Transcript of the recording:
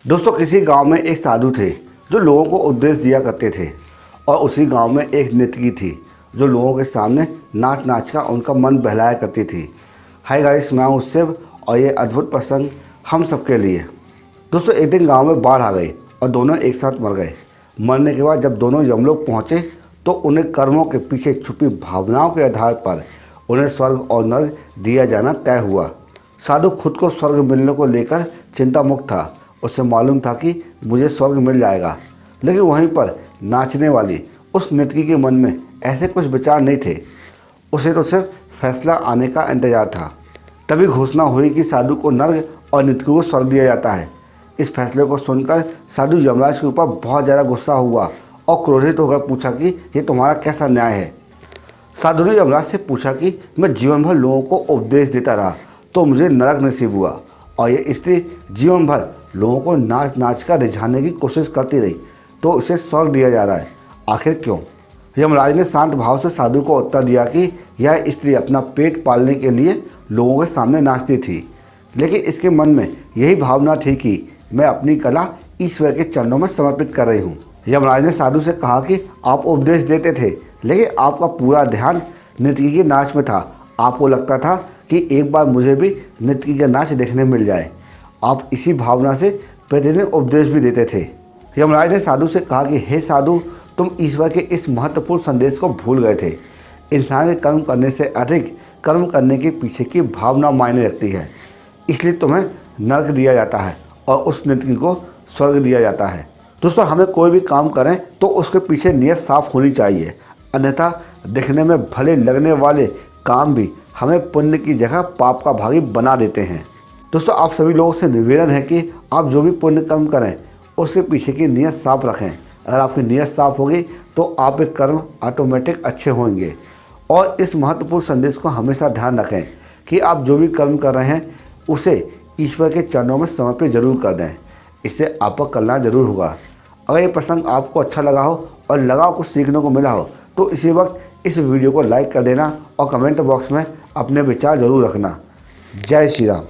दोस्तों, किसी गांव में एक साधु थे जो लोगों को उपदेश दिया करते थे। और उसी गांव में एक नर्तकी थी जो लोगों के सामने नाच नाच कर उनका मन बहलाया करती थी। हाय गाइस, मैं हूं शिव और ये अद्भुत प्रसंग हम सबके लिए। दोस्तों, एक दिन गांव में बाढ़ आ गई और दोनों एक साथ मर गए। मरने के बाद जब दोनों यमलोक पहुंचे तो उन्हें कर्मों के पीछे छुपी भावनाओं के आधार पर उन्हें स्वर्ग और नर्क दिया जाना तय हुआ। साधु खुद को स्वर्ग मिलने को लेकर चिंता मुक्त था। उसे मालूम था कि मुझे स्वर्ग मिल जाएगा, लेकिन वहीं पर नाचने वाली उस नर्तकी के मन में ऐसे कुछ विचार नहीं थे। उसे तो सिर्फ फैसला आने का इंतजार था। तभी घोषणा हुई कि साधु को नर्क और नर्तकी को स्वर्ग दिया जाता है। इस फैसले को सुनकर साधु यमराज के ऊपर बहुत ज़्यादा गुस्सा हुआ और क्रोधित होकर पूछा कि ये तुम्हारा कैसा न्याय है। साधु ने यमराज से पूछा कि मैं जीवन भर लोगों को उपदेश देता रहा तो मुझे नरक नसीब हुआ, और ये स्त्री जीवन भर लोगों को नाच नाच कर रिझाने की कोशिश करती रही तो उसे स्वर्ग दिया जा रहा है, आखिर क्यों? यमराज ने शांत भाव से साधु को उत्तर दिया कि यह स्त्री अपना पेट पालने के लिए लोगों के सामने नाचती थी, लेकिन इसके मन में यही भावना थी कि मैं अपनी कला ईश्वर के चरणों में समर्पित कर रही हूँ। यमराज ने साधु से कहा कि आप उपदेश देते थे, लेकिन आपका पूरा ध्यान नर्तकी के नाच में था। आपको लगता था कि एक बार मुझे भी नर्तकी का नाच देखने मिल जाए। आप इसी भावना से प्रतिदिन उपदेश भी देते थे। यमराज ने साधु से कहा कि हे साधु, तुम ईश्वर के इस महत्वपूर्ण संदेश को भूल गए थे। इंसान के कर्म करने से अधिक कर्म करने के पीछे की भावना मायने रखती है, इसलिए तुम्हें नरक दिया जाता है और उस नर्तकी को स्वर्ग दिया जाता है। दोस्तों, हमें कोई भी काम करें तो उसके पीछे नियत साफ होनी चाहिए, अन्यथा दिखने में भले लगने वाले काम भी हमें पुण्य की जगह पाप का भागी बना देते हैं। दोस्तों, आप सभी लोगों से निवेदन है कि आप जो भी पुण्य कर्म करें उसके पीछे की नियत साफ रखें। अगर आपकी नियत साफ होगी तो आपके कर्म ऑटोमेटिक अच्छे होंगे। और इस महत्वपूर्ण संदेश को हमेशा ध्यान रखें कि आप जो भी कर्म कर रहे हैं उसे ईश्वर के चरणों में समर्पित जरूर कर दें, इससे आपका कल्याण जरूर होगा। अगर ये प्रसंग आपको अच्छा लगा हो और लगा कुछ सीखने को मिला हो तो इसी वक्त इस वीडियो को लाइक कर देना और कमेंट बॉक्स में अपने विचार जरूर रखना। जय श्री राम।